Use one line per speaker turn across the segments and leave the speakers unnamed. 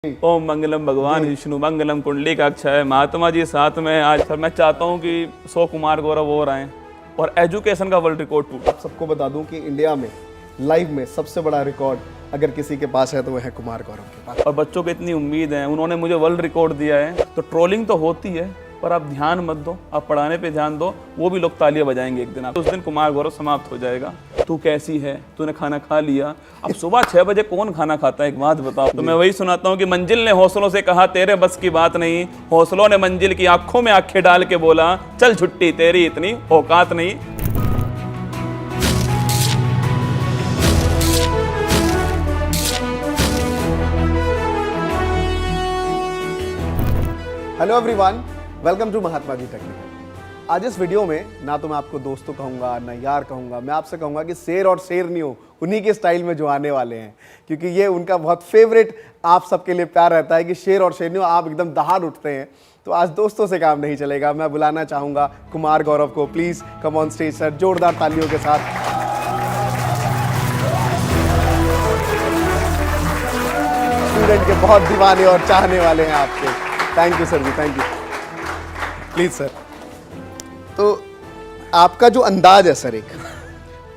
ओम मंगलम भगवान विष्णु मंगलम कुंडलिकाक्षय महात्मा जी साथ में आज। सर मैं चाहता हूँ कि 100 कुमार गौरव और आए और एजुकेशन का वर्ल्ड रिकॉर्ड टूटे।
आप सबको बता दूं कि इंडिया में लाइव में सबसे बड़ा रिकॉर्ड अगर किसी के पास है तो वह है कुमार गौरव के पास।
और बच्चों को इतनी उम्मीद है, उन्होंने मुझे वर्ल्ड रिकॉर्ड दिया है। तो ट्रोलिंग तो होती है पर आप ध्यान मत दो, आप पढ़ाने पे ध्यान दो, वो भी लोग तालियां बजाएंगे एक दिन। आप उस दिन कुमार गौरव समाप्त हो जाएगा। तू कैसी है, तूने खाना खा लिया? अब सुबह 6 बजे कौन खाना खाता है, एक बात बताओ। तो मैं वही सुनाता हूँ कि मंजिल ने हौसलों से कहा तेरे बस की बात नहीं, हौसलों ने मंजिल की आंखों में आंखें डाल के बोला चल छुट्टी तेरी इतनी औकात नहीं।
Hello everyone, welcome to Mahatma ji technical. आज इस वीडियो में ना तो मैं आपको दोस्तों कहूँगा ना यार कहूँगा, मैं आपसे कहूँगा कि शेर और शेरनियों उन्हीं के स्टाइल में जो आने वाले हैं, क्योंकि ये उनका बहुत फेवरेट आप सबके लिए प्यार रहता है कि शेर और शेरनियों आप एकदम दहाड़ उठते हैं। तो आज दोस्तों से काम नहीं चलेगा, मैं बुलाना चाहूँगा कुमार गौरव को। Please come on stage sir, जोरदार तालियों के साथ। स्टूडेंट के बहुत दीवाने और चाहने वाले हैं आपके। Thank you sir ji, thank you. Please sir, तो आपका जो अंदाज है सर, एक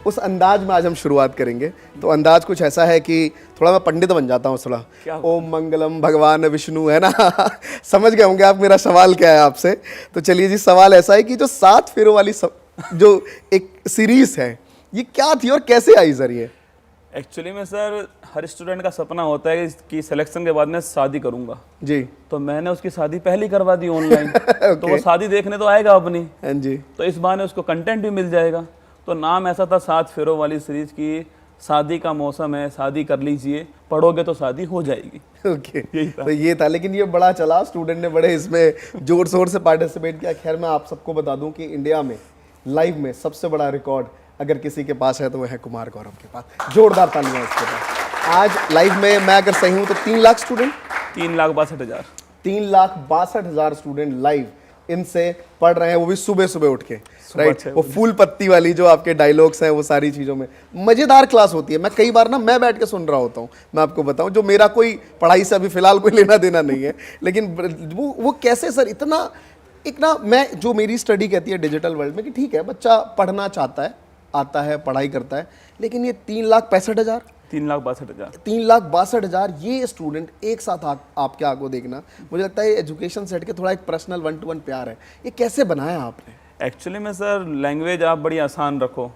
उस अंदाज में आज हम शुरुआत करेंगे। तो अंदाज कुछ ऐसा है कि थोड़ा मैं पंडित बन जाता हूँ थोड़ा। ओम मंगलम भगवान विष्णु, है ना? समझ गए होंगे आप मेरा सवाल क्या है आपसे। तो चलिए जी, सवाल ऐसा है कि जो 7 फेरों वाली जो एक सीरीज है, ये क्या थी और कैसे आई सर ये?
एक्चुअली में सर, हर स्टूडेंट का सपना होता है कि सिलेक्शन के बाद मैं शादी करूंगा जी। तो मैंने उसकी शादी पहले करवा दी ऑनलाइन। तो वो शादी देखने तो आएगा अपनी। हाँ जी। तो इस बहाने उसको कंटेंट भी मिल जाएगा। तो नाम ऐसा था 7 फेरों वाली सीरीज की, शादी का मौसम है, शादी कर लीजिए, पढ़ोगे तो शादी हो जाएगी।
ओके, तो ये था। लेकिन ये बड़ा चला, स्टूडेंट ने बड़े इसमें जोर शोर से पार्टिसिपेट किया। खैर, मैं आप सबको बता दूं कि इंडिया में लाइव में सबसे बड़ा रिकॉर्ड अगर किसी के पास है तो वह है कुमार गौरव के पास। जोरदार तालियां इसके पास। आज लाइव में मैं अगर सही हूं तो 3 लाख स्टूडेंट,
3,62,000
3,62,000 स्टूडेंट लाइव इनसे पढ़ रहे हैं, वो भी सुबह सुबह उठ के, राइट? वो फूल पत्ती वाली जो आपके डायलॉग्स हैं, वो सारी चीज़ों में मज़ेदार क्लास होती है। मैं कई बार ना मैं बैठ के सुन रहा होता हूँ, मैं आपको बताऊँ, जो मेरा कोई पढ़ाई से अभी फिलहाल कोई लेना देना नहीं है, लेकिन वो कैसे सर इतना एक ना, मैं जो मेरी स्टडी कहती है डिजिटल वर्ल्ड में कि ठीक है बच्चा पढ़ना चाहता है, आता है, पढ़ाई करता है, लेकिन ये 3,65,000 3,62,000 ये स्टूडेंट एक साथ आपके आगे देखना, मुझे लगता है एजुकेशन सेट के थोड़ा एक पर्सनल 1-to-1 प्यार है। ये कैसे बनाया आपने?
एक्चुअली में सर, लैंग्वेज आप बड़ी आसान रखो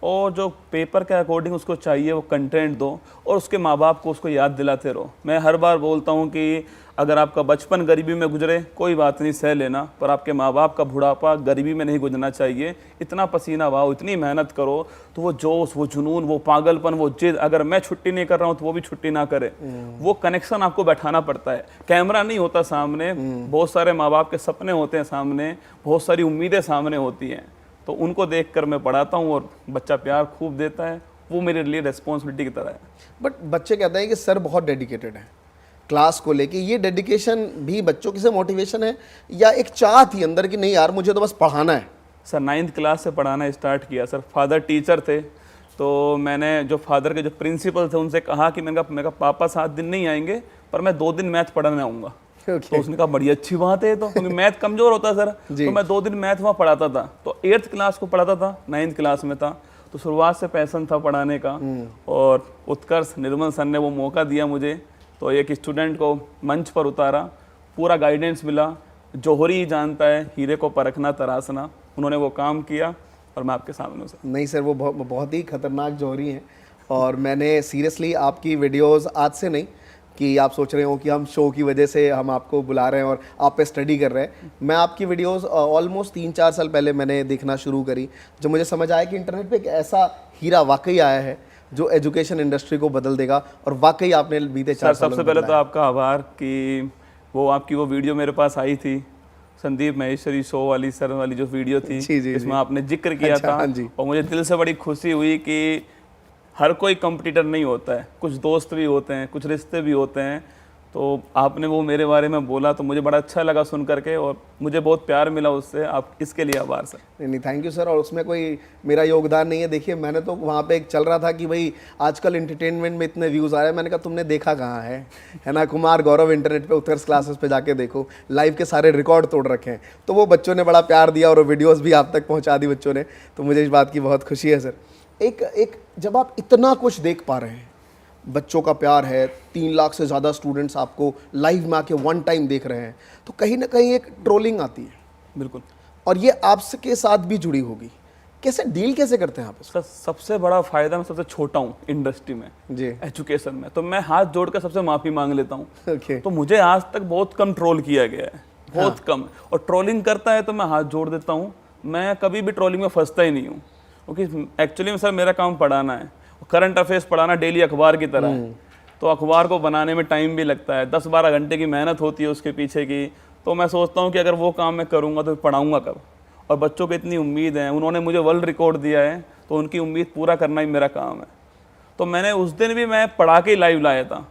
और जो पेपर के अकॉर्डिंग उसको चाहिए वो कंटेंट दो और उसके माँ बाप को उसको याद दिलाते रहो। मैं हर बार बोलता हूँ कि अगर आपका बचपन गरीबी में गुजरे कोई बात नहीं, सह लेना, पर आपके माँ बाप का बुढ़ापा गरीबी में नहीं गुजरना चाहिए। इतना पसीना बहाओ, इतनी मेहनत करो, तो वो जोश, वो जुनून, वो पागलपन, वो जिद, अगर मैं छुट्टी नहीं कर रहा हूँ तो वो भी छुट्टी ना करे। वो कनेक्शन आपको बैठाना पड़ता है। कैमरा नहीं होता सामने, बहुत सारे माँ बाप के सपने होते हैं सामने, बहुत सारी उम्मीदें सामने होती हैं, तो उनको देखकर मैं पढ़ाता हूँ और बच्चा प्यार खूब देता है। वो मेरे लिए रिस्पॉन्सिबिलिटी की तरह है।
बट बच्चे कहते हैं कि सर बहुत डेडिकेटेड है क्लास को लेके। ये डेडिकेशन भी बच्चों की से मोटिवेशन है या एक चाह थी अंदर कि नहीं यार मुझे तो बस पढ़ाना है?
सर 9th क्लास से पढ़ाना स्टार्ट किया। सर फादर टीचर थे, तो मैंने जो फादर के जो प्रिंसिपल थे उनसे कहा कि मेरा पापा 7 दिन नहीं आएंगे पर मैं 2 दिन मैथ पढ़ाने आऊँगा। तो उसने कहा बड़ी अच्छी बात है, तो क्योंकि मैथ कमजोर होता है सर, तो मैं 2 दिन मैथ वहाँ पढ़ाता था। तो 8th क्लास को पढ़ाता था, 9th क्लास में था, तो शुरुआत से पैसन था पढ़ाने का। और उत्कर्ष निर्मल सर ने वो मौका दिया मुझे, तो एक स्टूडेंट को मंच पर उतारा, पूरा गाइडेंस मिला। जौहरी ही जानता है हीरे को परखना तराशना, उन्होंने वो काम किया और मैं आपके सामने हूं सर।
नहीं सर, वो बहुत ही खतरनाक जौहरी हैं। और मैंने सीरियसली आपकी वीडियोस आज से नहीं कि आप सोच रहे हो कि हम शो की वजह से हम आपको बुला रहे हैं और आप पे स्टडी कर रहे हैं। मैं आपकी वीडियोस ऑलमोस्ट 3-4 साल पहले मैंने देखना शुरू करी, जब मुझे समझ आया कि इंटरनेट पे एक ऐसा हीरा वाकई आया है जो एजुकेशन इंडस्ट्री को बदल देगा। और वाकई आपने बीते 4 साल
सबसे पहले तो आपका आभार कि आपकी वो वीडियो मेरे पास आई थी, संदीप महेश्वरी शो वाली सर वाली जो वीडियो थी, इसमें आपने जिक्र किया था। और मुझे दिल से बड़ी खुशी हुई कि हर कोई कंपटीटर नहीं होता है, कुछ दोस्त भी होते हैं, कुछ रिश्ते भी होते हैं। तो आपने वो मेरे बारे में बोला तो मुझे बड़ा अच्छा लगा सुन करके, और मुझे बहुत प्यार मिला उससे। आप इसके लिए आभार सर।
नहीं, थैंक यू सर। और उसमें कोई मेरा योगदान नहीं है। देखिए, मैंने तो वहाँ पे एक चल रहा था कि भाई आजकल एंटरटेनमेंट में इतने व्यूज़ आ रहे हैं, मैंने कहा तुमने देखा कहाँ है ना, कुमार गौरव इंटरनेट पे उत्कर्ष क्लासेस पे जाके देखो, लाइव के सारे रिकॉर्ड तोड़ रखे हैं। तो वो बच्चों ने बड़ा प्यार दिया और वो वीडियोज़ भी आप तक पहुँचा दी बच्चों ने, तो मुझे इस बात की बहुत खुशी है सर। एक जब आप इतना कुछ देख पा रहे हैं, बच्चों का प्यार है, 3 लाख से ज़्यादा स्टूडेंट्स आपको लाइव में आके वन टाइम देख रहे हैं, तो कहीं ना कहीं एक ट्रोलिंग आती है।
बिल्कुल।
और ये आपके साथ भी जुड़ी होगी, कैसे डील कैसे करते हैं आप इसको?
सर सबसे बड़ा फायदा, मैं सबसे छोटा हूँ इंडस्ट्री में
जी।
एजुकेशन में, तो मैं हाथ जोड़ कर सबसे माफ़ी मांग लेता हूँ।
ओके।
तो मुझे आज तक बहुत कम ट्रोल किया गया है, बहुत कम। और ट्रोलिंग करता है तो मैं हाथ जोड़ देता हूँ, मैं कभी भी ट्रोलिंग में फंसता ही नहीं हूँ, क्योंकि एक्चुअली में सर मेरा काम पढ़ाना है, करंट अफेयर्स पढ़ाना डेली अखबार की तरह है। तो अखबार को बनाने में टाइम भी लगता है, 10-12 घंटे की मेहनत होती है उसके पीछे की। तो मैं सोचता हूँ कि अगर वो काम मैं करूँगा तो पढ़ाऊँगा कब। और बच्चों को इतनी उम्मीद है, उन्होंने मुझे वर्ल्ड रिकॉर्ड दिया है, तो उनकी उम्मीद पूरा करना ही मेरा काम है। तो मैंने उस दिन भी मैं पढ़ा के लाइव लाया था,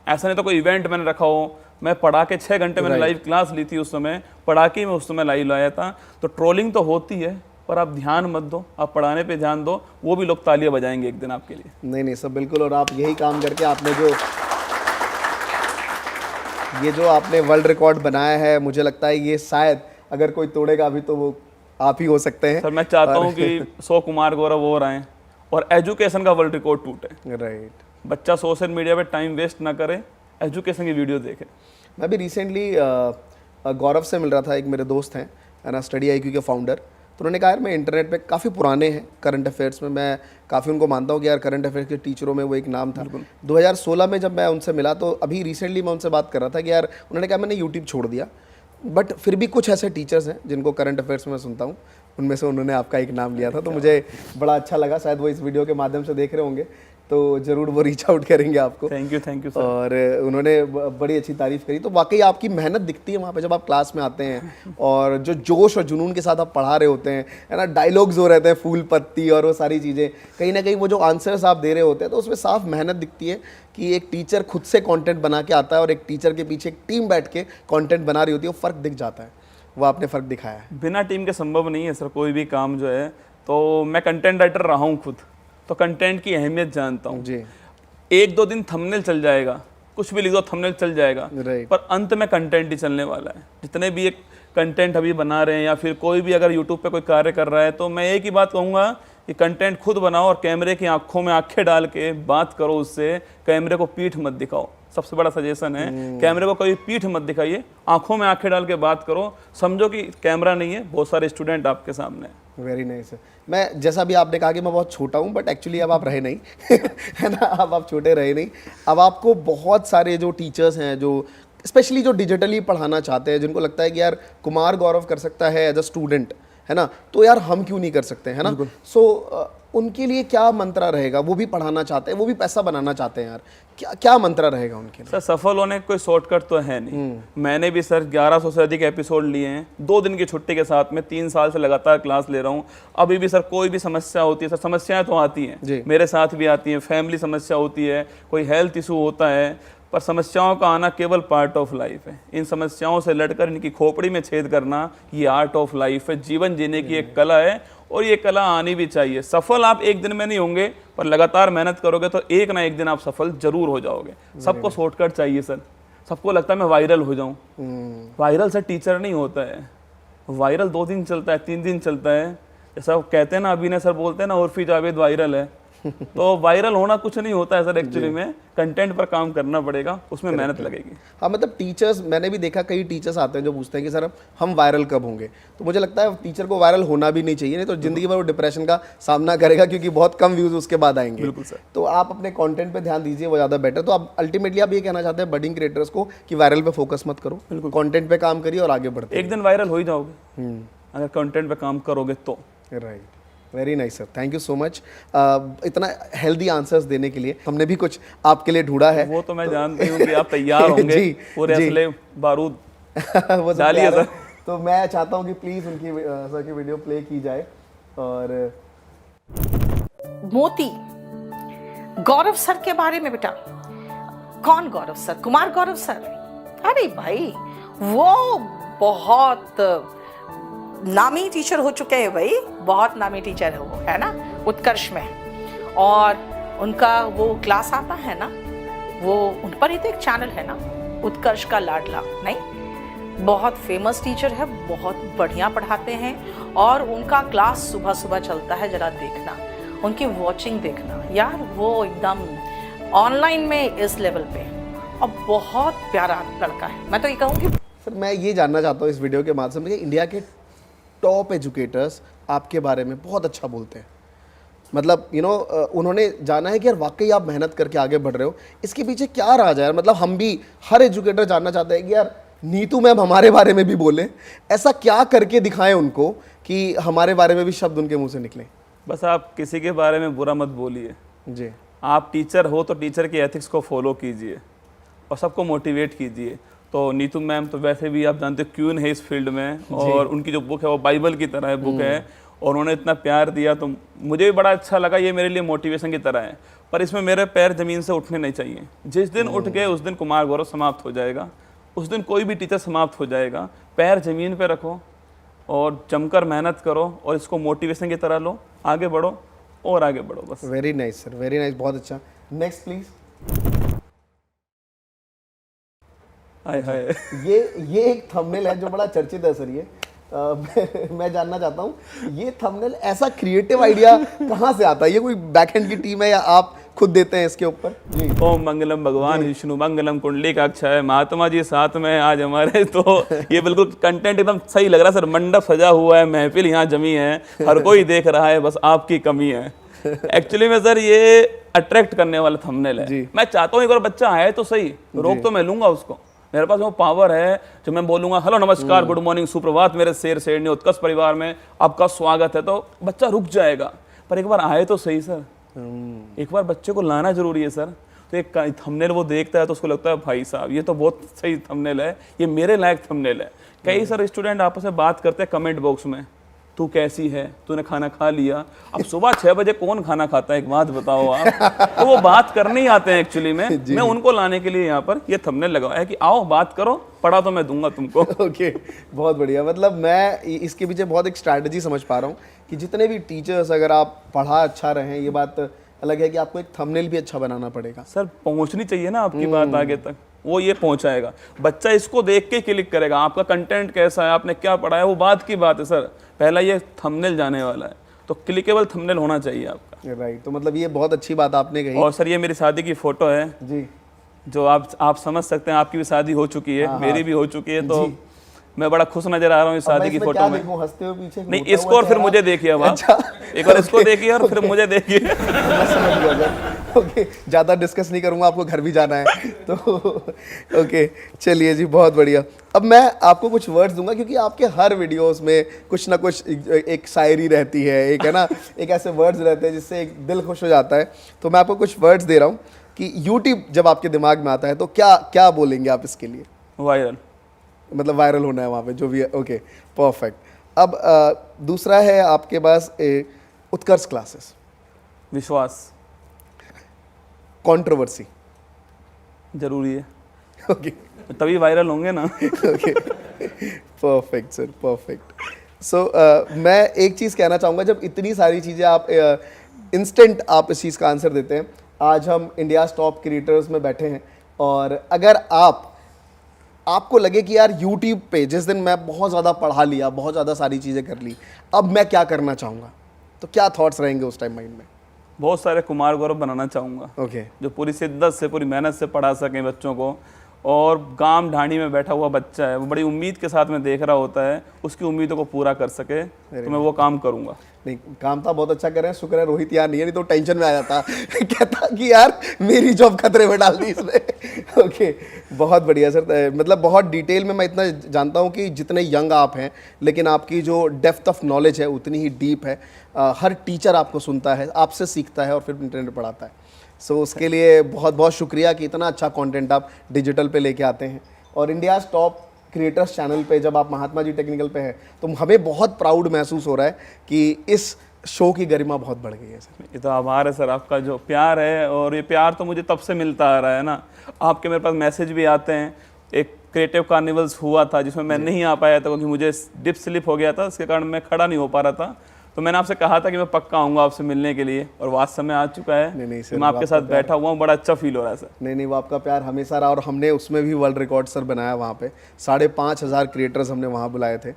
ऐसा नहीं तो कोई इवेंट मैंने रखा हो, मैं पढ़ा के 6 घंटे मैंने लाइव क्लास ली थी उस समय, पढ़ा के मैं उस समय लाइव लाया था। तो ट्रोलिंग तो होती है, पर आप ध्यान मत दो, आप पढ़ाने पे ध्यान दो, वो भी लोग तालियां बजाएंगे एक दिन आपके लिए।
नहीं सब बिल्कुल। और आप यही काम करके आपने जो आपने वर्ल्ड रिकॉर्ड बनाया है, मुझे लगता है ये शायद अगर कोई तोड़ेगा अभी तो वो आप ही हो सकते हैं
सर। मैं चाहता हूँ कि 100 कुमार गौरव और आएँ और एजुकेशन का वर्ल्ड रिकॉर्ड टूटे।
राइट।
बच्चा सोशल मीडिया पे टाइम वेस्ट ना करे, एजुकेशन की वीडियो देखे।
मैं भी रिसेंटली गौरव से मिल रहा था, एक मेरे दोस्त हैं है ना, स्टडी IQ के फाउंडर। तो उन्होंने कहा यार मैं इंटरनेट पे काफ़ी पुराने हैं करंट अफेयर्स में, मैं काफ़ी उनको मानता हूँ कि यार करंट अफेयर्स के टीचरों में वो एक नाम था। 2016 में जब मैं उनसे मिला, तो अभी रिसेंटली मैं उनसे बात कर रहा था कि यार, उन्होंने कहा मैंने यूट्यूब छोड़ दिया, बट फिर भी कुछ ऐसे टीचर्स हैं जिनको करंट अफेयर्स में सुनता हूँ, उनमें से उन्होंने आपका एक नाम लिया था। तो मुझे बड़ा अच्छा लगा, शायद वो इस वीडियो के माध्यम से देख रहे होंगे, तो ज़रूर वो रीच आउट करेंगे आपको।
Thank you sir.
और उन्होंने बड़ी अच्छी तारीफ़ करी। तो वाकई आपकी मेहनत दिखती है वहाँ पे जब आप क्लास में आते हैं, और जो जोश और जुनून के साथ आप पढ़ा रहे होते हैं, है ना, डायलॉग्स हो रहते हैं, फूल पत्ती और वो सारी चीज़ें, कहीं ना कहीं वो जो आंसर्स आप दे रहे होते हैं, तो उसमें साफ मेहनत दिखती है कि एक टीचर खुद से कंटेंट बना के आता है और एक टीचर के पीछे एक टीम बैठ के कंटेंट बना रही होती है, वो फ़र्क दिख जाता है। वो आपने फ़र्क दिखाया है।
बिना टीम के संभव नहीं है सर कोई भी काम जो है। तो मैं कंटेंट राइटर रहा हूँ खुद, तो कंटेंट की अहमियत जानता हूँ
जी।
1-2 दिन थंबनेल चल जाएगा, कुछ भी लिख दो थंबनेल चल जाएगा,
राइट।
पर अंत में कंटेंट ही चलने वाला है। जितने भी एक कंटेंट अभी बना रहे हैं, या फिर कोई भी अगर यूट्यूब पे कोई कार्य कर रहा है, तो मैं एक ही बात कहूँगा कि कंटेंट खुद बनाओ और कैमरे की आंखों में आंखें डाल के बात करो उससे, कैमरे को पीठ मत दिखाओ। सबसे बड़ा सजेशन है, कैमरे को कभी पीठ मत दिखाइए, आंखों में आंखें डाल के बात करो, समझो कि कैमरा नहीं है, बहुत सारे स्टूडेंट आपके सामने हैं।
Very nice. मैं, जैसा भी आपने कहा कि मैं बहुत छोटा हूँ, बट एक्चुअली अब आप रहे नहीं है ना, अब आप छोटे रहे नहीं। अब आपको बहुत सारे जो टीचर्स हैं, जो स्पेशली जो डिजिटली पढ़ाना चाहते हैं, जिनको लगता है कि यार कुमार गौरव कर सकता है एज अ स्टूडेंट, है ना, तो यार हम क्यों नहीं कर सकते, है ना। सो उनके लिए क्या मंत्रा रहेगा? वो भी पढ़ाना चाहते हैं, वो भी पैसा बनाना चाहते हैं यार, क्या मंत्रा रहेगा उनके लिए?
सर सफल होने का कोई शॉर्टकट तो है नहीं। मैंने भी सर 1100 से अधिक एपिसोड लिए हैं 2 दिन की छुट्टी के साथ में, 3 साल से लगातार क्लास ले रहा हूँ। अभी भी सर कोई भी समस्या होती है, सर समस्याएं तो आती हैं, मेरे साथ भी आती हैं, फैमिली समस्या होती है, कोई हेल्थ इशू होता है, पर समस्याओं का आना केवल पार्ट ऑफ लाइफ है। इन समस्याओं से लड़कर इनकी खोपड़ी में छेद करना, ये आर्ट ऑफ लाइफ है, जीवन जीने की एक कला है, और ये कला आनी भी चाहिए। सफल आप एक दिन में नहीं होंगे, पर लगातार मेहनत करोगे तो एक ना एक दिन आप सफल जरूर हो जाओगे। सबको शॉर्टकट चाहिए सर, सबको लगता है मैं वायरल हो जाऊं। वायरल सर टीचर नहीं होता है, वायरल 2 दिन चलता है, 3 दिन चलता है। जैसा कहते हैं ना, अभिनय सर बोलते हैं ना, उर्फी जावेद वायरल है, तो वायरल होना कुछ नहीं होता है सर। एक्चुअली में कंटेंट पर काम करना पड़ेगा, उसमें मेहनत लगेगी।
हाँ, मतलब टीचर्स, मैंने भी देखा कई टीचर्स आते हैं जो पूछते हैं कि सर हम वायरल कब होंगे। तो मुझे लगता है टीचर को वायरल होना भी नहीं चाहिए, नहीं तो जिंदगी भर वो डिप्रेशन का सामना करेगा, क्योंकि बहुत कम व्यूज उसके बाद आएंगे।
बिल्कुल सर।
तो आप अपने कंटेंट पे ध्यान दीजिए, वो ज़्यादा बेटर। तो आप अल्टीमेटली आप ये कहना चाहते हैं बडिंग क्रिएटर्स को कि वायरल पे फोकस मत करो, कंटेंट पे काम करिए और आगे बढ़ते।
एक दिन वायरल हो ही जाओगे अगर कंटेंट पे काम करोगे तो।
Right, very nice sir, thank you so much इतना हेल्दी आंसर्स देने के लिए। हमने भी कुछ आपके लिए ढूंढा है।
वो तो मैं जानती हूँ कि आप तैयार होंगे,
जी,
पूरे असले बारूद
वो सब
डालिए
तैयार है।
सर।
तो मैं चाहता हूँ कि प्लीज़ उनकी सर की वीडियो प्ले की जाए। और
मोती गौरव सर के बारे में बेटा, कौन गौरव सर? कुमार गौरव सर? अरे भाई वो बहुत नामी टीचर हो चुके हैं भाई, बहुत नामी टीचर है वो, है ना, उत्कर्ष में। और उनका वो क्लास आता है ना, वो उन पर ही तो एक चैनल है ना, उत्कर्ष का लाडला, नहीं, बहुत फेमस टीचर है, बहुत बढ़िया पढ़ाते हैं। और उनका क्लास सुबह सुबह चलता है, जरा देखना, उनकी वॉचिंग देखना यार, वो एकदम ऑनलाइन में इस लेवल पे, और बहुत प्यारा लड़का है। मैं तो ये कहूँगी
सर, मैं ये जानना चाहता हूँ इस वीडियो के माध्यम से कि इंडिया के टॉप एजुकेटर्स आपके बारे में बहुत अच्छा बोलते हैं, मतलब उन्होंने जाना है कि यार वाकई आप मेहनत करके आगे बढ़ रहे हो, इसके पीछे क्या राज है यार? मतलब हम भी, हर एजुकेटर जानना चाहते हैं कि यार नीतू मैम हमारे बारे में भी बोले, ऐसा क्या करके दिखाएं उनको कि हमारे बारे में भी शब्द उनके मुंह से निकले।
बस आप किसी के बारे में बुरा मत बोलिए
जी।
आप टीचर हो तो टीचर के एथिक्स को फॉलो कीजिए और सबको मोटिवेट कीजिए। तो नीतू मैम तो वैसे भी आप जानते हो क्वीन है इस फील्ड में, और उनकी जो बुक है वो बाइबल की तरह है बुक है, और उन्होंने इतना प्यार दिया तो मुझे भी बड़ा अच्छा लगा। ये मेरे लिए मोटिवेशन की तरह है, पर इसमें मेरे पैर ज़मीन से उठने नहीं चाहिए। जिस दिन उठ गए उस दिन कुमार गौरव समाप्त हो जाएगा, उस दिन कोई भी टीचर समाप्त हो जाएगा। पैर ज़मीन पे रखो और जमकर मेहनत करो और इसको मोटिवेशन की तरह लो, आगे बढ़ो और आगे बढ़ो बस।
Very nice sir, very nice, बहुत अच्छा। Next please.
हाय हाय
ये एक थंबनेल है जो बड़ा चर्चित है सर। ये मैं जानना चाहता हूँ ये थंबनेल ऐसा क्रिएटिव आइडिया कहाँ से आता है? ये कोई बैकएंड की टीम है या आप खुद देते हैं इसके ऊपर? जी।
ओम मंगलम भगवान विष्णु मंगलम कुंडली काक्षाय, महात्मा जी साथ में आज हमारे, तो ये बिल्कुल कंटेंट एकदम सही लग रहा है सर। मंडप सजा हुआ है, महफिल यहाँ जमी है, हर कोई देख रहा है, बस आपकी कमी है। एक्चुअली में सर ये अट्रैक्ट करने वाला थंबनेल है। मैं चाहता हूँ एक बार बच्चा आए तो सही, रोक तो मैं लूंगा उसको, मेरे पास वो पावर है जो मैं बोलूंगा हेलो नमस्कार गुड मॉर्निंग सुप्रभात मेरे शेर शेरनी उत्कर्ष परिवार में आपका स्वागत है, तो बच्चा रुक जाएगा। पर एक बार आए तो सही सर, एक बार बच्चे को लाना जरूरी है सर। तो एक थंबनेल वो देखता है तो उसको लगता है भाई साहब ये तो बहुत सही थंबनेल है, ये मेरे लायक थंबनेल है। कई सर स्टूडेंट आपस में बात करते हैं कमेंट बॉक्स में, तू कैसी है, तूने खाना खा लिया। अब सुबह 6 बजे कौन खाना खाता है, एक बात बताओ आप। तो वो बात करने ही आते हैं एक्चुअली में। मैं उनको लाने के लिए यहाँ पर ये थंबनेल लगाया है कि आओ बात करो, पढ़ा तो मैं दूंगा तुमको।
ओके, बहुत बढ़िया। मतलब मैं इसके पीछे बहुत एक स्ट्रैटेजी समझ पा रहा हूँ कि जितने भी टीचर्स, अगर आप पढ़ा अच्छा रहे, ये बात अलग है कि आपको एक थंबनेल भी अच्छा बनाना पड़ेगा।
सर पहुंचनी चाहिए ना आपकी बात आगे तक, वो ये पहुंचाएगा। बच्चा इसको देख के क्लिक करेगा, आपका कंटेंट कैसा है, आपने क्या पढ़ा है, वो बात की बात है सर। पहला ये थंबनेल जाने वाला है, तो क्लिकेबल थंबनेल होना चाहिए आपका।
राइट, तो मतलब ये बहुत अच्छी बात आपने कही।
और सर ये मेरी शादी की फोटो है
जी,
जो आप समझ सकते हैं, आपकी भी शादी हो चुकी है, मेरी भी हो चुकी है, तो मैं बड़ा खुश नजर आ रहा हूँ इस शादी की फोटो में।
हंसते हुए पीछे
नहीं, इसको और फिर मुझे देखिए अब आप। एक बार इसको देखिए और फिर मुझे देखिए।
मैं समझ गया। ओके, ज़्यादा डिस्कस नहीं करूँगा, आपको घर भी जाना है तो ओके, चलिए जी, बहुत बढ़िया। अब मैं आपको कुछ वर्ड्स दूंगा क्योंकि आपके हर वीडियोस में कुछ ना कुछ एक शायरी रहती है, एक है ना, एक ऐसे वर्ड्स रहते हैं जिससे एक दिल खुश हो जाता है। तो मैं आपको कुछ वर्ड्स दे रहा हूँ कि यूट्यूब जब आपके दिमाग में आता है तो क्या क्या बोलेंगे आप इसके लिए?
वायरल,
मतलब वायरल होना है वहाँ पे जो भी है। Okay, perfect. अब दूसरा है आपके पास उत्कर्ष क्लासेस।
विश्वास,
कंट्रोवर्सी
जरूरी है,
ओके,
तभी वायरल होंगे ना।
Okay, perfect sir, perfect. So मैं एक चीज़ कहना चाहूँगा, जब इतनी सारी चीज़ें आप इंस्टेंट आप इस चीज़ का आंसर देते हैं। आज हम इंडियाज़ टॉप क्रिएटर्स में बैठे हैं, और अगर आपको लगे कि यार यूट्यूब पे जिस दिन मैं बहुत ज़्यादा पढ़ा लिया, बहुत ज़्यादा सारी चीज़ें कर ली, अब मैं क्या करना चाहूँगा, तो क्या थॉट्स रहेंगे उस टाइम माइंड में?
बहुत सारे कुमार गौरव बनाना चाहूँगा,
ओके,
जो पूरी शिद्दत से, पूरी मेहनत से पढ़ा सकें बच्चों को। और गांव ढाणी में बैठा हुआ बच्चा है, वो बड़ी उम्मीद के साथ में देख रहा होता है, उसकी उम्मीदों को पूरा कर सके, तो मैं वो काम करूँगा।
नहीं, काम तो बहुत अच्छा कर रहे हैं, शुक्र है रोहित यार नहीं है, नहीं तो टेंशन में आ जाता। कहता कि यार मेरी जॉब खतरे में डाल दी इसने। ओके, बहुत बढ़िया सर। मतलब बहुत डिटेल में मैं इतना जानता हूँ कि जितने यंग आप हैं, लेकिन आपकी जो डेप्थ ऑफ नॉलेज है उतनी ही डीप है। हर टीचर आपको सुनता है, आपसे सीखता है और फिर इंटरनेट पढ़ाता है। सो उसके लिए बहुत बहुत शुक्रिया कि इतना अच्छा कंटेंट आप डिजिटल पे लेके आते हैं। और इंडियाज़ टॉप क्रिएटर्स चैनल पे जब आप महात्मा जी टेक्निकल पे हैं, तो हमें बहुत प्राउड महसूस हो रहा है कि इस शो की गरिमा बहुत बढ़ गई है सर।
ये तो आभार है सर आपका, जो प्यार है, और ये प्यार तो मुझे तब से मिलता आ रहा है ना। आपके मेरे पास मैसेज भी आते हैं। एक क्रिएटिव कार्निवल्स हुआ था जिसमें मैं नहीं आ पाया था क्योंकि मुझे डिप स्लिप हो गया था, इसके कारण मैं खड़ा नहीं हो पा रहा था। तो मैंने आपसे कहा था कि मैं पक्का आऊँगा आपसे मिलने के लिए, और आज समय आ चुका है।
नहीं सर,
मैं आपके साथ बैठा हुआ हूँ, बड़ा अच्छा फील हो रहा है सर।
नहीं, वो आपका प्यार हमेशा रहा, और हमने उसमें भी वर्ल्ड रिकॉर्ड सर बनाया वहाँ पे। 5,500 क्रिएटर्स हमने वहाँ बुलाए थे,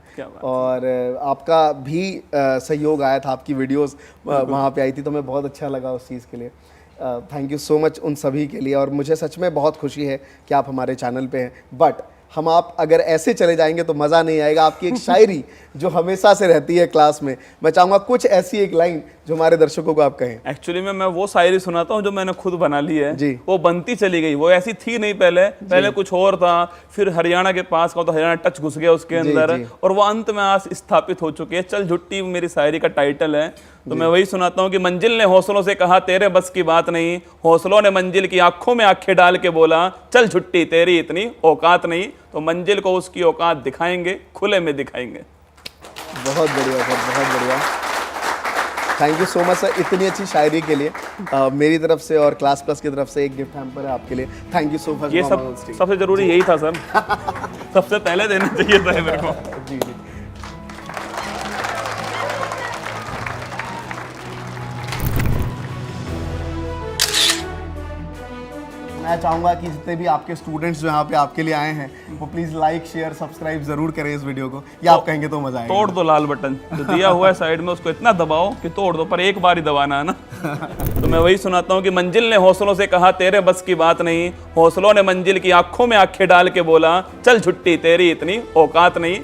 और आपका भी सहयोग आया था, आपकी वीडियोस वहाँ पे आई थी, तो हमें बहुत अच्छा लगा उस चीज़ के लिए। थैंक यू सो मच उन सभी के लिए, और मुझे सच में बहुत खुशी है कि आप हमारे चैनल पे हैं। बट हम आप अगर ऐसे चले जाएंगे तो मज़ा नहीं आएगा। आपकी एक शायरी जो हमेशा से रहती है क्लास में, मैं चाहूँगा कुछ ऐसी एक लाइन जो हमारे दर्शकों को आप कहें।
एक्चुअली में मैं वो शायरी सुनाता हूँ जो मैंने खुद बना ली है
जी।
वो बनती चली गई, वो ऐसी थी नहीं पहले कुछ और था, फिर हरियाणा के पास का तो हरियाणा टच घुस गया उसके अंदर, और वो अंत में आज स्थापित हो चुकी है। चल झुट्टी मेरी शायरी का टाइटल है। तो मैं वही सुनाता हूँ कि मंजिल ने हौसलों से कहा तेरे बस की बात नहीं, हौसलों ने मंजिल की आंखों में आंखें डाल के बोला चल झुट्टी तेरी इतनी औकात नहीं। तो मंजिल को उसकी औकात दिखाएंगे, खुले में दिखाएंगे।
बहुत बढ़िया सर, बहुत बढ़िया। Thank you so much sir इतनी अच्छी शायरी के लिए। मेरी तरफ से और क्लास प्लस की तरफ से एक गिफ्ट हैम्पर है आपके लिए। Thank you so much.
ये सबसे जरूरी यही था सर, सबसे पहले देना चाहिए था मेरे को।
जी जी। मैं चाहूँगा कि जितने भी आपके स्टूडेंट्स जो यहाँ पे आपके लिए आए हैं वो प्लीज़ लाइक शेयर सब्सक्राइब ज़रूर करें इस वीडियो को, या आप कहेंगे तो मज़ा आएगा।
तोड़ दो लाल बटन जो दिया हुआ है साइड में, उसको इतना दबाओ कि तोड़ दो, पर एक बार ही दबाना है ना। तो मैं वही सुनाता हूँ कि मंजिल ने हौसलों से कहा तेरे बस की बात नहीं, हौसलों ने मंजिल की आंखों में आंखें डाल के बोला चल झुट्टी तेरी इतनी औकात नहीं।